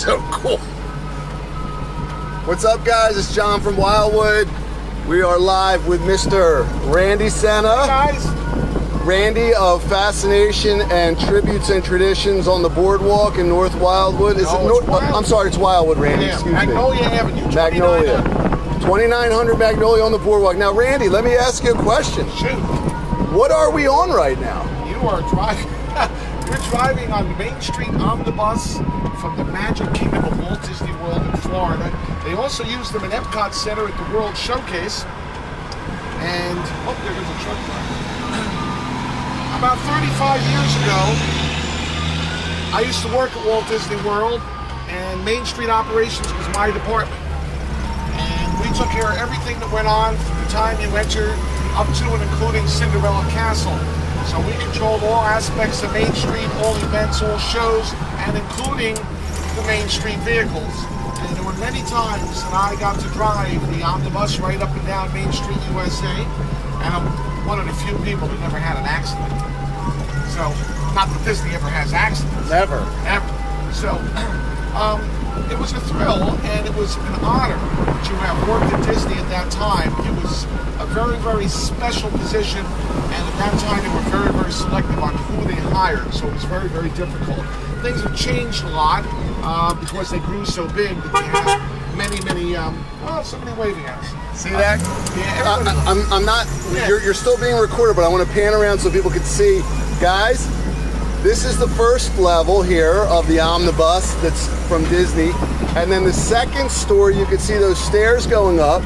So cool. What's up, guys? It's John from Wildwood. We are live with Mr. Randy Senna. Hey guys. Randy of Fascination and Tributes and Traditions on the Boardwalk in North Wildwood. Is it North? I'm sorry, it's Wildwood, Randy. Yeah, excuse Magnolia me. Avenue. Magnolia. 2900 Magnolia on the Boardwalk. Now, Randy, let me ask you a question. Shoot. What are we on right now? You are driving. You're driving on Main Street Omni Bus from the Magic Kingdom of Walt Disney World in Florida. They also use them in Epcot Center at the World Showcase. And oh, there goes a truck driver. About 35 years ago, I used to work at Walt Disney World, and Main Street Operations was my department. And we took care of everything that went on from the time you entered up to and including Cinderella Castle. So we controlled all aspects of Main Street, all events, all shows, and including the Main Street vehicles. And there were many times that I got to drive the omnibus right up and down Main Street, USA, and I'm one of the few people that never had an accident. So, not that Disney ever has accidents. Never. Ever. So, it was a thrill, and it was an honor to have worked at Disney at that time. It was a very, very special position, and at that time they were very, very selective on who they hired, so it was very, very difficult. Things have changed a lot because they grew so big that they have many, somebody waving at us. See that? Yeah, I'm not, yeah. You're still being recorded, but I want to pan around so people can see. Guys, this is the first level here of the omnibus that's from Disney. And then the second story, you can see those stairs going up.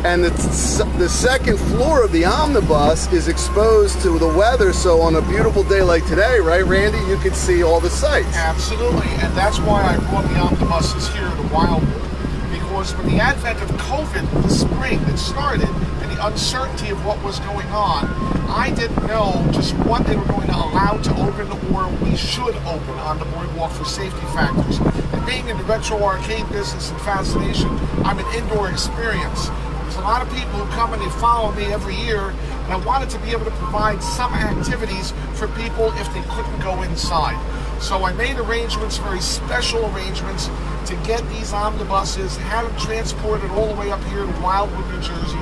And the second floor of the omnibus is exposed to the weather. So on a beautiful day like today, right, Randy, you can see all the sights. Absolutely. And that's why I brought the omnibuses here to Wildwood. Because with the advent of COVID this spring that started, and the uncertainty of what was going on, I didn't know just what they were going to allow to open or we should open on the boardwalk for safety factors. And being in the retro arcade business and Fascination, I'm an indoor experience. There's a lot of people who come and they follow me every year, and I wanted to be able to provide some activities for people if they couldn't go inside. So I made arrangements, very special arrangements, to get these omnibuses, had them transported all the way up here to Wildwood, New Jersey,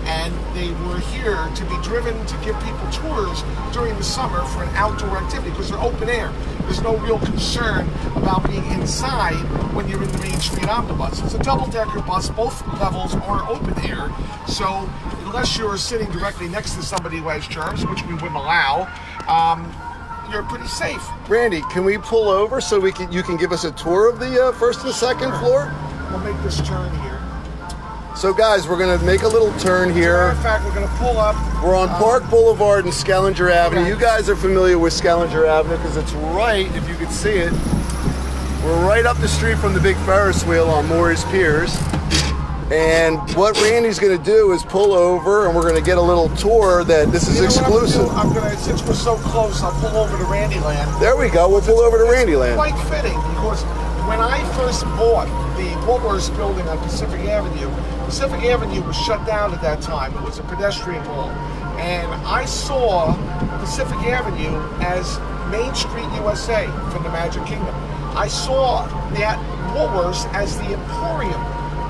and they were here to be driven to give people tours during the summer for an outdoor activity because they're open air. There's no real concern about being inside when you're in the Main Street Omnibus. It's a double-decker bus. Both levels are open air, so unless you're sitting directly next to somebody who has germs, which we wouldn't allow, you're pretty safe. Randy, can we pull over so you can give us a tour of the first and second floor? We'll make this turn here. So guys, we're going to make a little turn here. As a matter of fact, we're going to pull up. We're on Park Boulevard and Skellinger Avenue. Okay. You guys are familiar with Skellinger Avenue because it's right, if you can see it, we're right up the street from the big Ferris wheel on Morris Piers. And what Randy's going to do is pull over, and we're going to get a little tour that this is exclusive. I'm going to, since we're so close, I'll pull over to Randyland. There we go. We'll pull over to Randyland. Quite fitting because when I first bought the Woolworths building on Pacific Avenue was shut down at that time. It was a pedestrian mall. And I saw Pacific Avenue as Main Street USA from the Magic Kingdom. I saw that Woolworths as the Emporium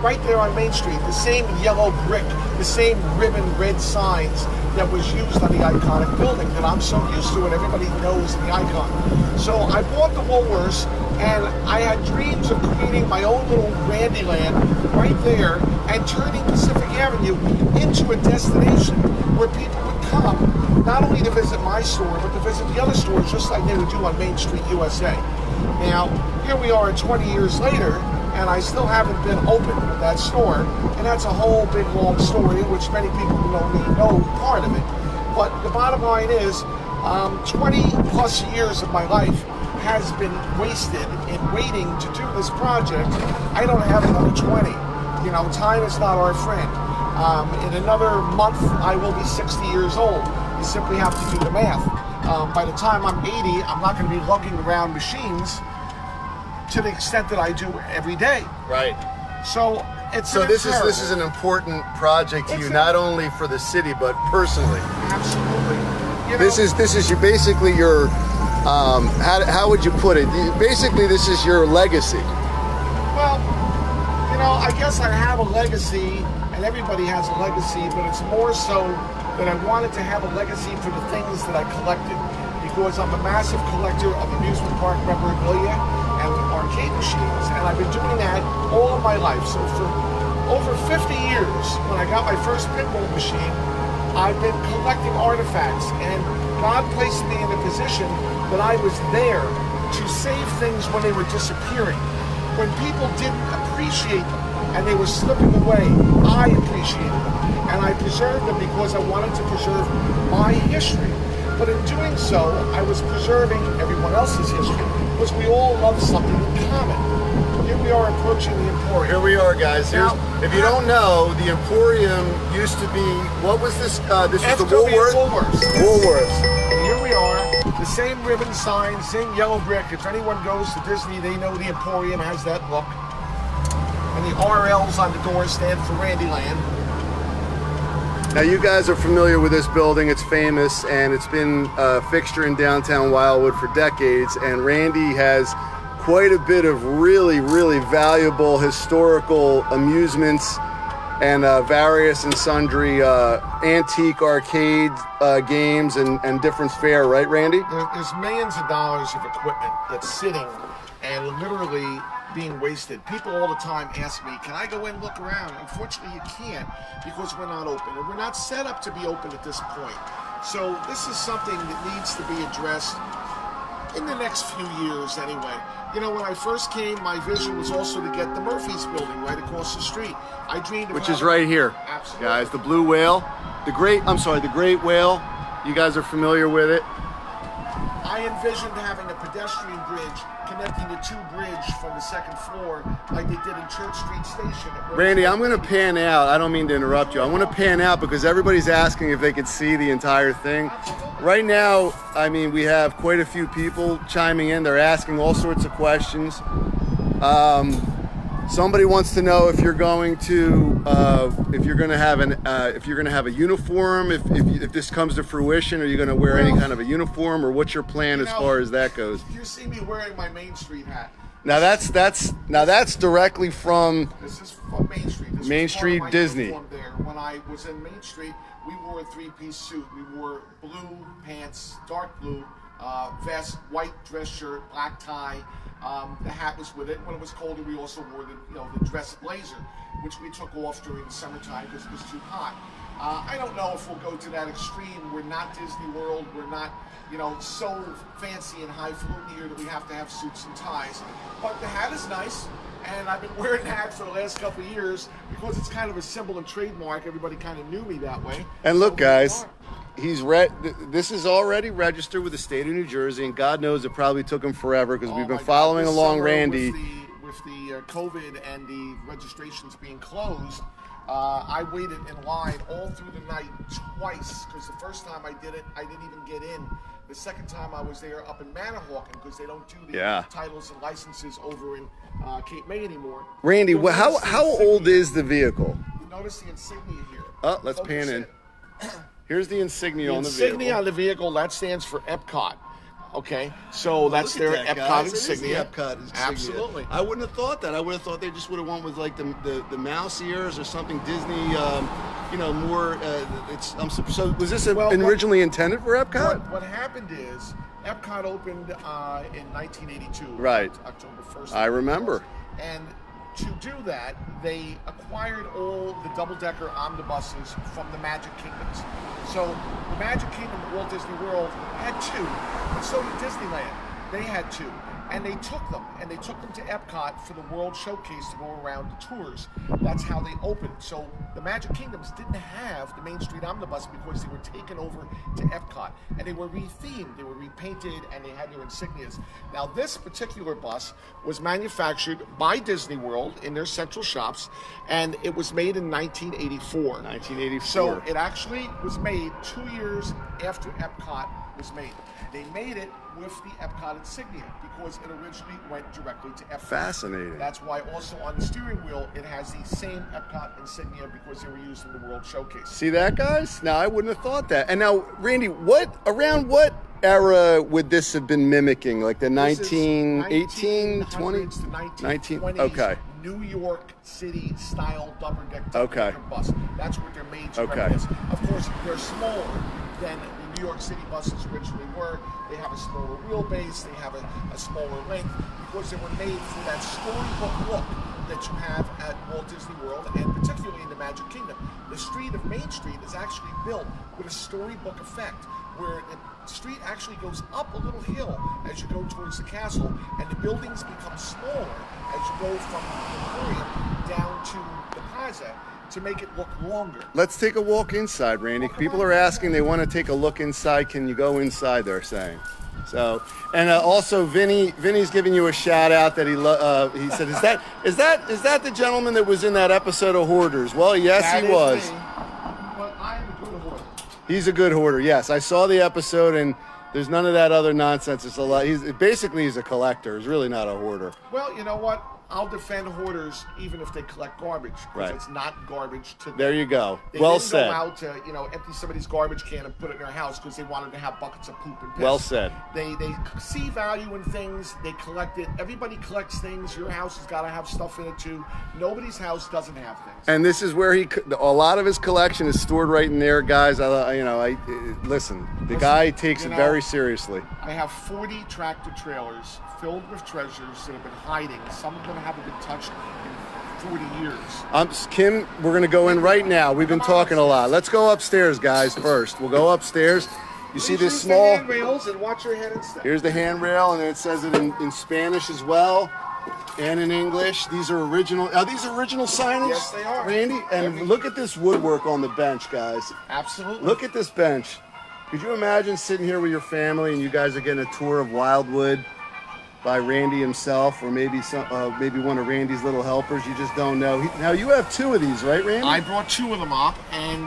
right there on Main Street, the same yellow brick, the same ribbon red signs that was used on the iconic building that I'm so used to and everybody knows the icon. So I bought the Woolworths, and I had dreams of creating my own little Randyland right there and turning Pacific Avenue into a destination where people would come not only to visit my store, but to visit the other stores just like they would do on Main Street USA. Now, here we are 20 years later, and I still haven't been open with that store, and that's a whole big long story, which many people don't even know part of it. But the bottom line is, 20 plus years of my life has been wasted in waiting to do this project. I don't have another 20. You know, time is not our friend. In another month, I will be 60 years old. You simply have to do the math. By the time I'm 80, I'm not going to be lugging around machines to the extent that I do every day. Right. So it's this is an important project to you, not only for the city but personally. Absolutely. You know, this is your basically your how would you put it? Basically, this is your legacy. Well, you know, I guess I have a legacy, and everybody has a legacy, but it's more so that I wanted to have a legacy for the things that I collected, because I'm a massive collector of amusement park memorabilia and arcade machines, and I've been doing that all of my life. So for over 50 years, when I got my first pinball machine, I've been collecting artifacts, and God placed me in a position that I was there to save things when they were disappearing. When people didn't appreciate them and they were slipping away, I appreciated them. And I preserved them because I wanted to preserve my history. But in doing so, I was preserving everyone else's history, because we all love something in common. Here we are approaching the Emporium. Here we are, guys. Now, if you don't know, the Emporium used to be, what was this? This is the Woolworths. And here we are, the same ribbon sign, same yellow brick. If anyone goes to Disney, they know the Emporium has that look. And the RLs on the door stand for Randyland. Now, you guys are familiar with this building. It's famous, and it's been a fixture in downtown Wildwood for decades. And Randy has quite a bit of really, really valuable historical amusements and various and sundry antique arcade games and different fare, right, Randy? There's millions of dollars of equipment that's sitting and literally being wasted. People all the time ask me, can I go in and look around? Unfortunately, you can't, because we're not open, and we're not set up to be open at this point. So this is something that needs to be addressed in the next few years anyway. You know, when I first came, my vision was also to get the Murphy's building right across the street. I dreamed of which is right here. Absolutely. Guys, the Blue Whale. The Great Whale. You guys are familiar with it. I envisioned having a pedestrian bridge connecting the two bridges from the second floor like they did in Church Street Station. Randy, I'm going to pan out. I don't mean to interrupt you. I want to pan out because everybody's asking if they could see the entire thing. Right now, I mean, we have quite a few people chiming in. They're asking all sorts of questions. Somebody wants to know if you're going to, if you're going to have a uniform. If this comes to fruition, are you going to wear any kind of a uniform, or what's your plan as far as that goes? You see me wearing my Main Street hat. Now that's directly from. This is from Main Street. This Main Street Disney. There. When I was in Main Street, we wore a three-piece suit. We wore blue pants, dark blue vest, white dress shirt, black tie. The hat was with it. When it was colder, we also wore the dress blazer, which we took off during the summertime because it was too hot. I don't know if we'll go to that extreme. We're not Disney World. We're not, so fancy and highfalutin here that we have to have suits and ties. But the hat is nice, and I've been wearing the hat for the last couple of years because it's kind of a symbol and trademark. Everybody kind of knew me that way. And look, guys. This is already registered with the state of New Jersey, and God knows it probably took him forever because we've been following along Randy. With the COVID and the registrations being closed, I waited in line all through the night twice, because the first time I did it, I didn't even get in. The second time I was there up in Manahawkin, because they don't do the titles and licenses over in Cape May anymore. Randy, how old is the vehicle? You notice the insignia here. Oh, let's pan in. Here's the insignia on the vehicle. The insignia on the vehicle, that stands for Epcot. Okay, so that's their Epcot insignia. It is the Epcot insignia. Absolutely. I wouldn't have thought that. I would have thought they just would have went with like the mouse ears or something Disney, more. So was this originally intended for Epcot? What happened is Epcot opened in 1982. Right. October 1st. I remember. And to do that, they acquired all the double-decker omnibuses from the Magic Kingdoms. So the Magic Kingdom at Walt Disney World had two, and so did Disneyland. They had two, and they took them to Epcot for the World Showcase to go around the tours. That's how they opened. So the Magic Kingdoms didn't have the Main Street Omnibus because they were taken over to Epcot, and they were rethemed, they were repainted, and they had their insignias. Now this particular bus was manufactured by Disney World in their central shops, and it was made in 1984. 1984. So it actually was made 2 years after Epcot was made. They made it with the Epcot insignia because it originally went directly to Epcot. Fascinating. That's why also on the steering wheel it has the same Epcot insignia because they were used in the World Showcase. See that, guys? Now I wouldn't have thought that. And now, Randy, around what era would this have been mimicking? Like the 1918, 20? 1920s to 1920s. Okay. New York City style double-deck bus. That's what they're made to reminisce. Of course, they're smaller than the New York City buses originally were. They have a smaller wheelbase, they have a smaller length, because they were made for that storybook look that you have at Walt Disney World, and particularly in the Magic Kingdom. The street of Main Street is actually built with a storybook effect, where the street actually goes up a little hill as you go towards the castle, and the buildings become smaller as you go from the Emporium down to the Plaza to make it look longer. Let's take a walk inside, Randy. People are asking, they want to take a look inside. Can you go inside, they're saying. So, and also Vinny's giving you a shout out that he said, is that the gentleman that was in that episode of Hoarders? Well, yes, he was. Me. But I'm a good hoarder. He's a good hoarder. Yes, I saw the episode, and there's none of that other nonsense. It's a lot. He's a collector. He's really not a hoarder. Well, you know what? I'll defend hoarders even if they collect garbage, because right. It's not garbage to them. There you go. They well didn't said. Go out to empty somebody's garbage can and put it in their house because they wanted to have buckets of poop and piss. Well said. They see value in things. They collect it. Everybody collects things. Your house has got to have stuff in it too. Nobody's house doesn't have things. And this is where a lot of his collection is stored right in there, guys. Listen. The guy takes it very seriously. I have 40 tractor trailers filled with treasures that have been hiding. Some of them haven't been touched in 40 years. Kim, we're going to go in right now. We've been talking a lot. Let's go upstairs, guys, first. We'll go upstairs. You see this small... handrails and watch your head and step. Here's the handrail, and then it says it in Spanish as well, and in English. These are original... Are these original signage? Yes, they are. Randy? And look at this woodwork on the bench, guys. Absolutely. Look at this bench. Could you imagine sitting here with your family and you guys are getting a tour of Wildwood by Randy himself, or maybe maybe one of Randy's little helpers? You just don't know. Now you have two of these, right, Randy? I brought two of them up, and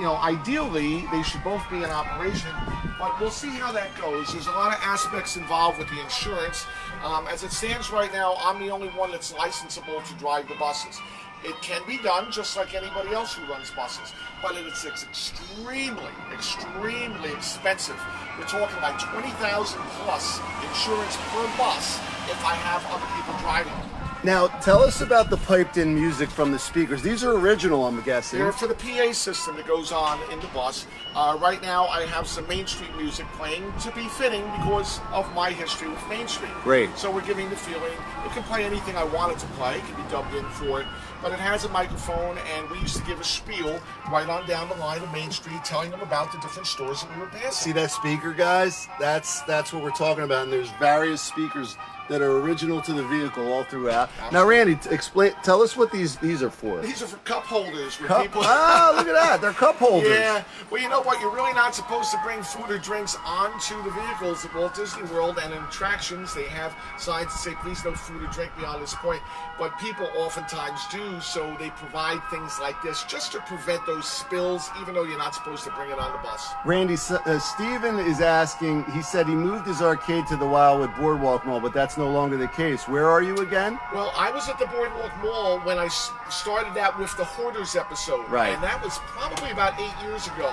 ideally they should both be in operation, but we'll see how that goes. There's a lot of aspects involved with the insurance. As it stands right now, I'm the only one that's licensable to drive the buses. It can be done just like anybody else who runs buses, but it's extremely, extremely expensive. We're talking like $20,000 plus insurance per bus if I have other people driving it. Now, tell us about the piped-in music from the speakers. These are original, I'm guessing. They're for the PA system that goes on in the bus. Right now, I have some Main Street music playing to be fitting because of my history with Main Street. Great. So we're giving the feeling. It can play anything I want it to play. It can be dubbed in for it. But it has a microphone, and we used to give a spiel right on down the line of Main Street, telling them about the different stores that we were passing. See that speaker, guys? That's what we're talking about, and there's various speakers that are original to the vehicle all throughout. Absolutely. Now, Randy, tell us what these are for. These are for cup holders. People... look at that. They're cup holders. Yeah. Well, you know what? You're really not supposed to bring food or drinks onto the vehicles at Walt Disney World, and in attractions, they have signs that say, please no food or drink beyond this point. But people oftentimes do, so they provide things like this just to prevent those spills, even though you're not supposed to bring it on the bus. Randy, Steven is asking, he said he moved his arcade to the Wildwood Boardwalk Mall, but that's no longer the case. Where are you again? Well, I was at the Boardwalk Mall when I started out with the Hoarders episode. Right. And that was probably about 8 years ago.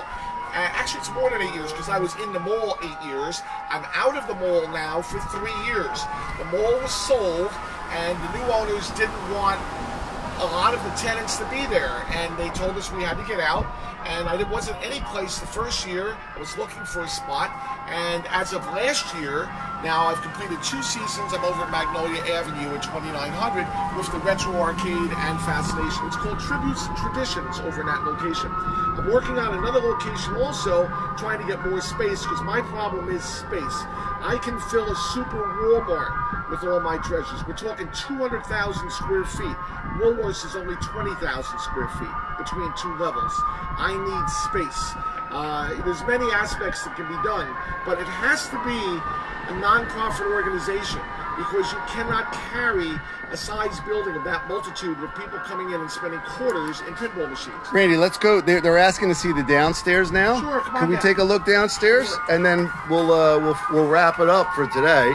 Actually, it's more than 8 years because I was in the mall 8 years. I'm out of the mall now for 3 years. The mall was sold, and the new owners didn't want a lot of the tenants to be there, and they told us we had to get out. And I wasn't any place the first year. I was looking for a spot, and as of last year, now I've completed 2 seasons. I'm over at Magnolia Avenue at 2900 with the Retro Arcade and Fascination. It's called Tributes and Traditions over in that location. I'm working on another location also, trying to get more space, because my problem is space. I can fill a super Walmart with all my treasures. We're talking 200,000 square feet. Woolworths is only 20,000 square feet between 2 levels. I need space. There's many aspects that can be done, but it has to be a non-profit organization, because you cannot carry a size building of that multitude with people coming in and spending quarters in pinball machines. Randy, let's go. They're asking to see the downstairs now. Sure, come on. Can we take a look downstairs? Sure. And then we'll wrap it up for today,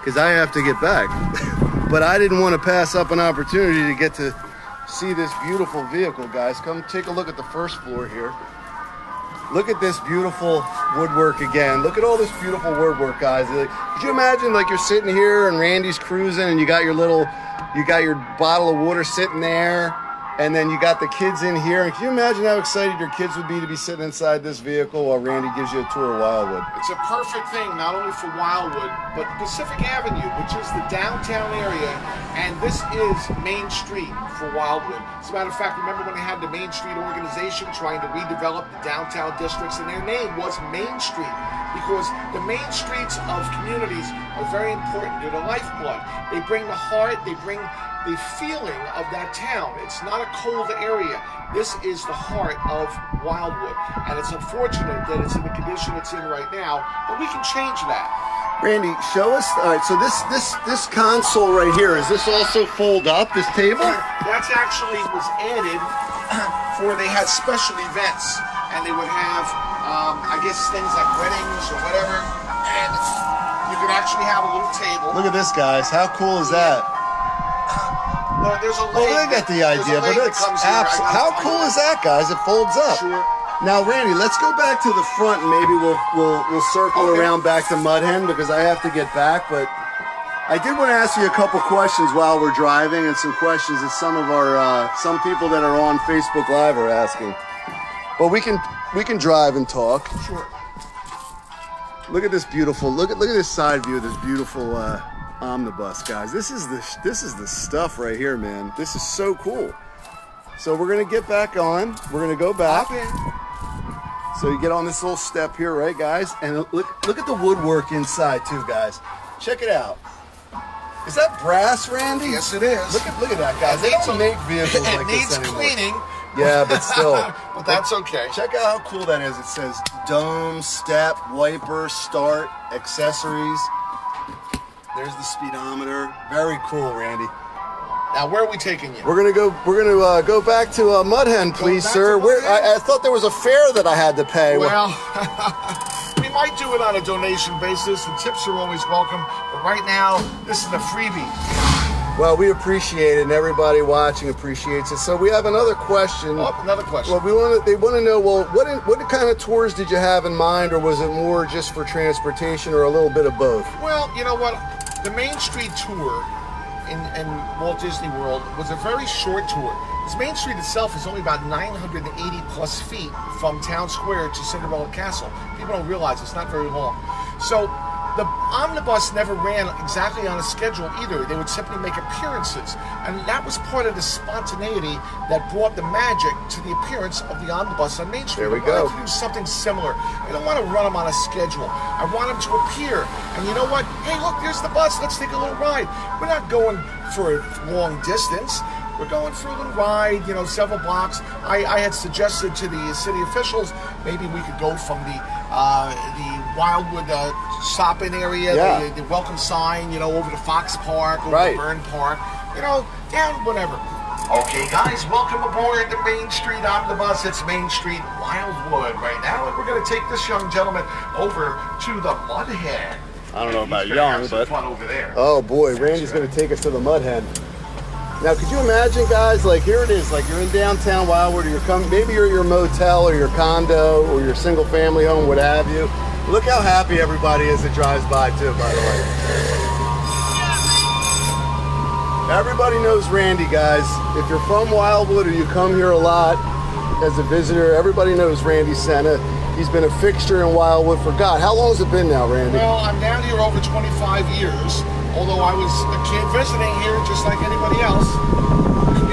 because I have to get back. But I didn't want to pass up an opportunity to get to see this beautiful vehicle, guys. Come take a look at the first floor here. Look at this beautiful woodwork again. Look at all this beautiful woodwork, guys. Could you imagine, like, you're sitting here and Randy's cruising and you got your little You got your bottle of water sitting there, and then you got the kids in here. And can you imagine how excited your kids would be sitting inside this vehicle while Randy gives you a tour of Wildwood? It's a perfect thing, not only for Wildwood, but Pacific Avenue, which is the downtown area, and this is Main Street for Wildwood. As a matter of fact, remember when they had the Main Street organization trying to redevelop the downtown districts, and their name was Main Street, because the main streets of communities are very important. They're the lifeblood. They bring the heart, they bring the feeling of that town. It's not a cold area. This is the heart of Wildwood, and it's unfortunate that it's in the condition it's in right now, but we can change that. Randy, show us. All right, so this console right here, is this also fold up, this table? That's actually was added for, they had special events, and they would have, I guess, things like weddings or whatever, and you could actually have a little table. Look at this, guys. How cool is that? Well, there's a Well, I got the idea, but it's how cool is that, guys? It folds up. Sure. Now, Randy, let's go back to the front, and maybe we'll circle around back to Mudhen because I have to get back. But I did want to ask you a couple questions while we're driving, and some questions that some of our some people that are on Facebook Live are asking. But we can drive and talk. Sure. Look at this beautiful. Look at this side view of this beautiful omnibus, guys. This is the stuff right here, man. This is so cool. So we're gonna get back on. We're gonna go back. So you get on this little step here, right, guys? And look at the woodwork inside too, guys. Check it out. Is that brass, Randy? Yes, it is. Look at that, guys. They don't make vehicles like this anymore. It needs cleaning. Yeah, but still. But that's okay. Check out how cool that is. It says dome, step, wiper, start, accessories. There's the speedometer. Very cool, Randy. Now, where are we taking you? We're gonna go back to Mudhen, please, sir. I thought there was a fare that I had to pay. Well, we might do it on a donation basis. The tips are always welcome. But right now, this is a freebie. Well, we appreciate it, and everybody watching appreciates it. So we have another question. Oh, another question. Well, they want to know. Well, what kind of tours did you have in mind, or was it more just for transportation, or a little bit of both? Well, you know what? The Main Street tour in Walt Disney World was a very short tour. This Main Street itself is only about 980 plus feet from Town Square to Cinderella Castle. People don't realize it's not very long. So the omnibus never ran exactly on a schedule either. They would simply make appearances. And that was part of the spontaneity that brought the magic to the appearance of the omnibus on Main Street. There we go. I wanted to do something similar. I don't want to run them on a schedule. I want them to appear. And you know what? Hey, look, there's the bus. Let's take a little ride. We're not going for a long distance. We're going for a little ride, several blocks. I had suggested to the city officials maybe we could go from the Wildwood stop-in area, the welcome sign, over to Fox Park, over to Burn Park, down whatever. Okay, guys, welcome aboard the Main Street Omnibus. It's Main Street Wildwood right now, and we're going to take this young gentleman over to the Mudhen. I don't know about young, but fun over there. Oh boy, Randy's going to take us to the Mudhen. Now, could you imagine, guys, like here it is, like you're in downtown Wildwood, or maybe you're at your motel or your condo or your single family home, what have you. Look how happy everybody is that drives by too, by the way. Everybody knows Randy, guys. If you're from Wildwood or you come here a lot as a visitor, everybody knows Randy Senna. He's been a fixture in Wildwood for God. How long has it been now, Randy? Well, I'm down here over 25 years. Although I was a kid visiting here just like anybody else.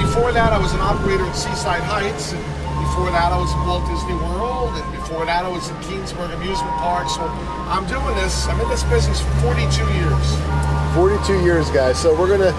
Before that, I was an operator at Seaside Heights, and before that I was at Walt Disney World, and before that I was in Keensburg Amusement Park. So I'm in this business for 42 years. 42 years, guys. So we're gonna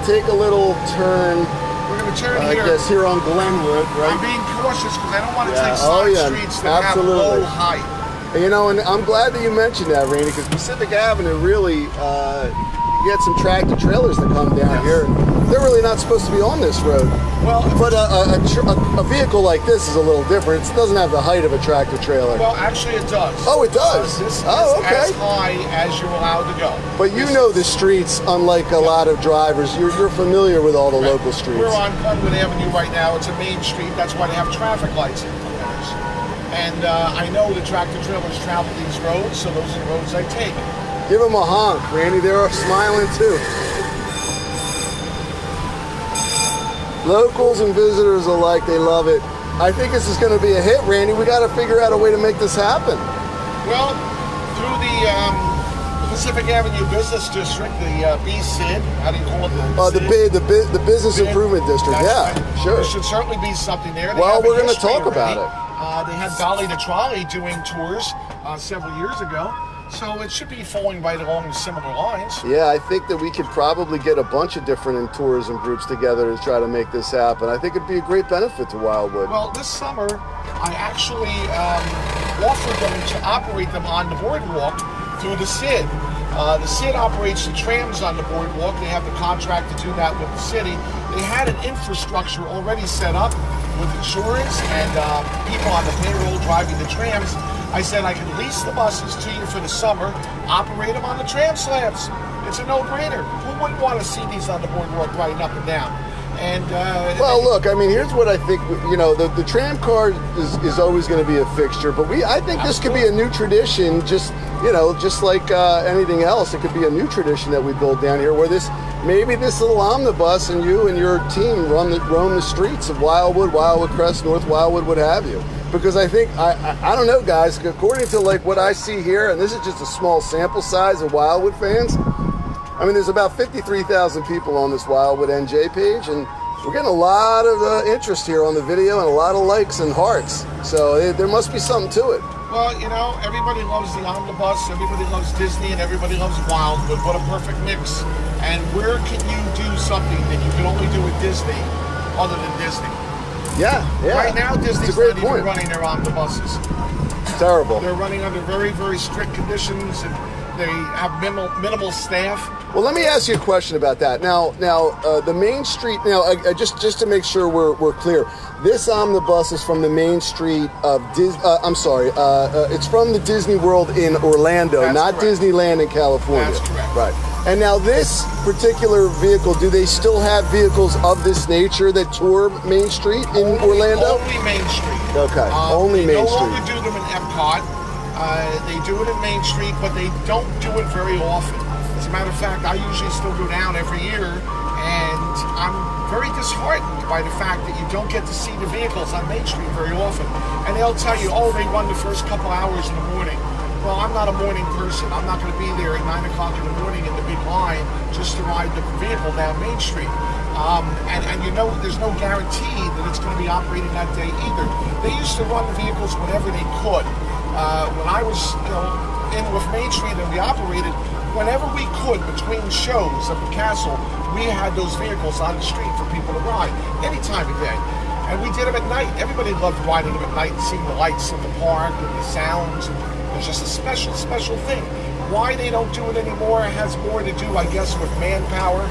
take a little turn. We're gonna turn here. I guess here on Glenwood, right? I'm being cautious because I don't want to take side streets that have low height. And I'm glad that you mentioned that, Randy, because Pacific Avenue really, you get some tractor trailers that come down here, and they're really not supposed to be on this road. Well, but a vehicle like this is a little different. It doesn't have the height of a tractor trailer. Well, actually, it does. Oh, it does. This is okay. As high as you're allowed to go. But you know the streets, unlike a lot of drivers. You're familiar with all the local streets. We're on Glenwood Avenue right now. It's a main street. That's why they have traffic lights in front of us. And I know the tractor trailers travel these roads, so those are the roads I take. Give them a honk, Randy. They're smiling too. Locals and visitors alike, they love it. I think this is going to be a hit, Randy. We got to figure out a way to make this happen. Well, through the Pacific Avenue Business District, the BSID, how do you call it? The Business Improvement District. That's Yeah, right. sure. There should certainly be something there. Well, we're going to talk about it. They had Dolly the Trolley doing tours several years ago, so it should be falling right along similar lines. Yeah, I think that we could probably get a bunch of different tourism groups together to try to make this happen. I think it'd be a great benefit to Wildwood. Well, this summer, I actually offered them to operate them on the boardwalk through the SID. The SID operates the trams on the boardwalk. They have the contract to do that with the city. They had an infrastructure already set up with insurance and people on the payroll driving the trams. I said I could lease the buses to you for the summer, operate them on the tram slabs. It's a no-brainer. Who wouldn't want to see these on the boardwalk riding up and down? And well, look, I mean, here's what I think. You know, the tram car is always going to be a fixture, but I think this could be a new tradition. Just like anything else, it could be a new tradition that we build down here, where maybe this little omnibus and you and your team roam the streets of Wildwood, Wildwood Crest, North Wildwood, what have you. Because I think I don't know, guys. According to like what I see here, and this is just a small sample size of Wildwood fans. I mean, there's about 53,000 people on this Wildwood NJ page, and we're getting a lot of interest here on the video and a lot of likes and hearts. So there must be something to it. Well, you know, everybody loves the omnibus, everybody loves Disney, and everybody loves Wildwood. What a perfect mix. And where can you do something that you can only do with Disney other than Disney? Yeah. Right now, Disney's not even running their omnibuses. It's terrible. They're running under very, very strict conditions, and they have minimal staff. Well, let me ask you a question about that. Now, the Main Street. Now, just to make sure we're clear, this omnibus is from the Main Street of it's from the Disney World in Orlando, not correct. Disneyland in California. That's correct. Right. And now, this particular vehicle, do they still have vehicles of this nature that tour Main Street in Orlando? Only Main Street. Okay. Only Main Street. They no longer do them in Epcot. They do it in Main Street, but they don't do it very often. As a matter of fact, I usually still go down every year, and I'm very disheartened by the fact that you don't get to see the vehicles on Main Street very often. And they'll tell you, oh, they run the first couple hours in the morning. Well, I'm not a morning person. I'm not going to be there at 9 o'clock in the morning in the big line just to ride the vehicle down Main Street. And you know, there's no guarantee that it's going to be operating that day either. They used to run the vehicles whenever they could. When I was, in with Main Street and we operated, whenever we could between shows at the castle, we had those vehicles on the street for people to ride any time of day. And we did them at night. Everybody loved riding them at night, seeing the lights in the park and the sounds. It was just a special, special thing. Why they don't do it anymore has more to do, I guess, with manpower.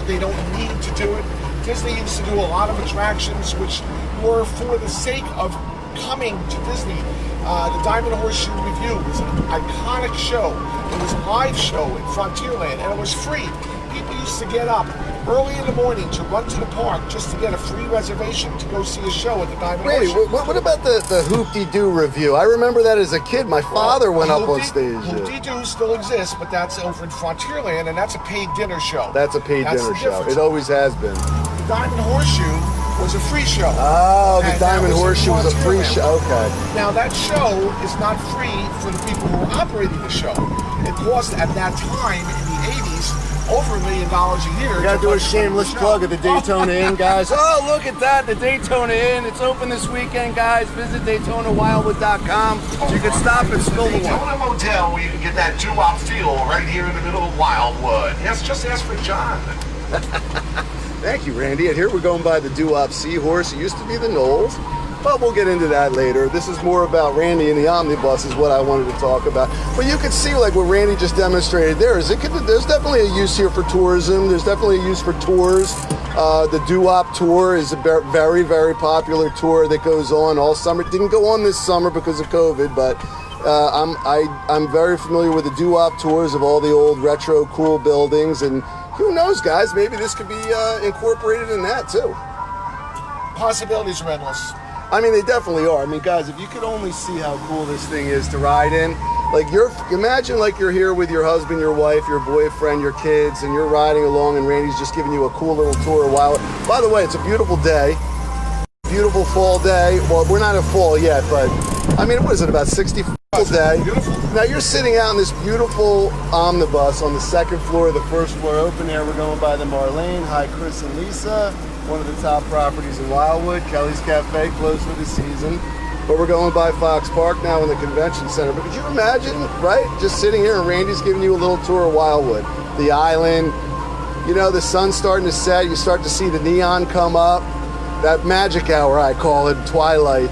They don't need to do it. Disney used to do a lot of attractions which were for the sake of coming to Disney. The Diamond Horseshoe Review was an iconic show. It was a live show in Frontierland, and it was free. People used to get up early in the morning to run to the park just to get a free reservation to go see a show at the Diamond Horseshoe. What about the Hoop-Dee-Doo Review? I remember that as a kid. My father went up on stage. Hoop-Dee-Doo still exists, but that's over in Frontierland, and that's a paid dinner show. That's a paid dinner show. It always has been. The Diamond Horseshoe was a free show. Oh, the Diamond Horseshoe was a free show. Okay. Now that show is not free for the people who are operating the show. It cost at that time in the 80s over $1 million a year. We gotta do a shameless plug at the Daytona Inn, guys. Oh, look at that, the Daytona Inn. It's open this weekend, guys. Visit DaytonaWildwood.com so you can stop and spill the wine. Daytona Motel where you can get that doo-wop feel right here in the middle of Wildwood. Yes, just ask for John. Thank you, Randy. And here we're going by the Doo-Wop Seahorse. It used to be the Knolls, but we'll get into that later. This is more about Randy and the omnibus is what I wanted to talk about. But you can see, like what Randy just demonstrated there's definitely a use here for tourism. There's definitely a use for tours. The Doo-Wop tour is a very, very popular tour that goes on all summer. It didn't go on this summer because of COVID, but I'm very familiar with the Doo-Wop tours of all the old retro cool buildings, and who knows, guys, maybe this could be incorporated in that too. Possibilities are endless. I mean, they definitely are. I mean, guys, if you could only see how cool this thing is to ride in. Like imagine like you're here with your husband, your wife, your boyfriend, your kids, and you're riding along, and Randy's just giving you a cool little tour. While, by the way, it's a beautiful day, beautiful fall day. Well, we're not in fall yet, but I mean, what is it, about 60 day? Beautiful. Now you're sitting out in this beautiful omnibus on the second floor of the first floor open air. We're going by the Marlene. Hi, Chris and Lisa. One of the top properties in Wildwood. Kelly's Cafe closed for the season. But we're going by Fox Park now in the convention center. But could you imagine, right? Just sitting here and Randy's giving you a little tour of Wildwood. The island, you know, the sun's starting to set. You start to see the neon come up. That magic hour, I call it, twilight.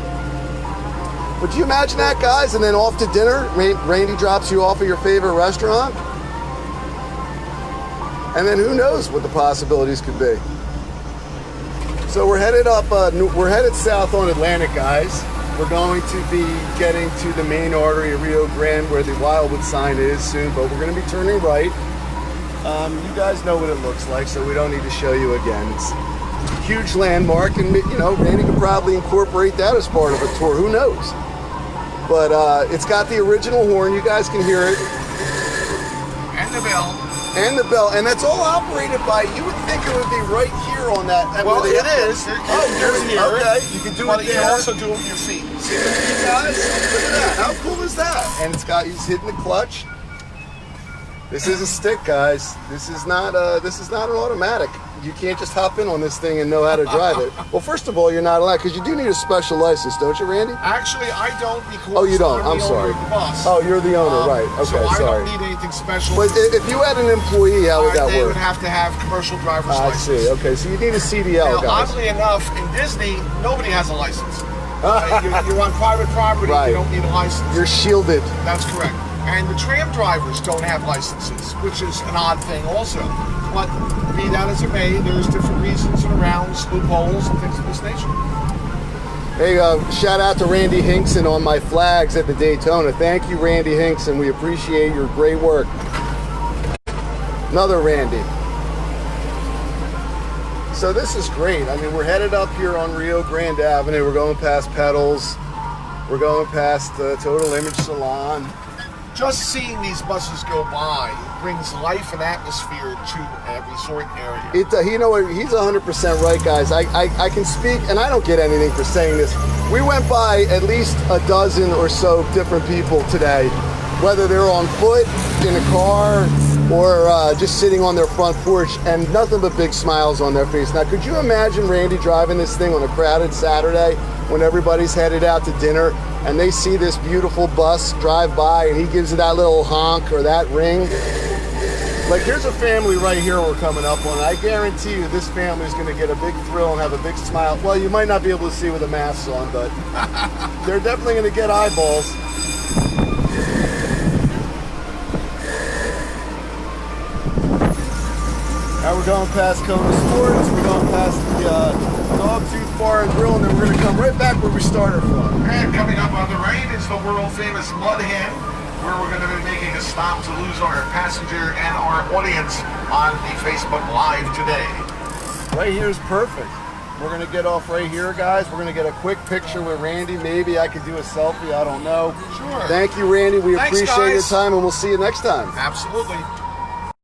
Would you imagine that, guys? And then off to dinner, Randy drops you off at your favorite restaurant. And then who knows what the possibilities could be. So we're headed up, we're headed south on Atlantic, guys. We're going to be getting to the main artery of Rio Grande where the Wildwood sign is soon, but we're going to be turning right. You guys know what it looks like, so we don't need to show you again. It's a huge landmark, and you know, Randy could probably incorporate that as part of a tour. Who knows? But it's got the original horn. You guys can hear it. And the bell. And the bell, and that's all operated by, you would think it would be right here on that. Well, it is. Oh, here. Okay, you can do it there. You can also do it with your feet. See the feet, guys? Look at that. How cool is that? And he's hitting the clutch. This is a stick, guys. This is not an automatic. You can't just hop in on this thing and know how to drive it. Well, first of all, you're not allowed, because you do need a special license, don't you, Randy? Actually, I don't, because oh, you don't. I'm the sorry. owner of the bus. Oh, you're the owner, right? Okay, so I sorry. don't need anything special. But if you had an employee, how would that they work? would have to have commercial driver's I license. see. Okay, so you need a CDL, Now, guys. oddly enough, in Disney, nobody has a license. You're on private property. Right. You don't need a license. You're shielded. That's correct. And the tram drivers don't have licenses, which is an odd thing also. But be that as it may, there's different reasons and arounds, loopholes, and things of this nature. Hey, shout out to Randy Hinkson on my flags at the Daytona. Thank you, Randy Hinkson. We appreciate your great work. Another Randy. So this is great. I mean, we're headed up here on Rio Grande Avenue. We're going past Pedals. We're going past the Total Image Salon. Just seeing these buses go by brings life and atmosphere to a resort area. You know what? He's 100% right, guys. I can speak, and I don't get anything for saying this. We went by at least a dozen or so different people today, whether they're on foot, in a car, or just sitting on their front porch, and nothing but big smiles on their face. Now, could you imagine Randy driving this thing on a crowded Saturday when everybody's headed out to dinner, and they see this beautiful bus drive by, and he gives it that little honk or that ring? Like, here's a family right here we're coming up on. I guarantee you this family is going to get a big thrill and have a big smile. Well, you might not be able to see with the masks on, but they're definitely going to get eyeballs. Now we're going past Kona Sports, we're going past the Dog Tooth Bar and Grill, and then we're going to come right back where we started from. And coming up on the right is the world famous Mud Hen, where we're going to be making a stop to lose our passenger and our audience on the Facebook Live today. Right here is perfect. We're going to get off right here, guys. We're going to get a quick picture with Randy. Maybe I could do a selfie, I don't know. Sure. Thank you, Randy. We appreciate your guys. time, and we'll see you next time. Absolutely.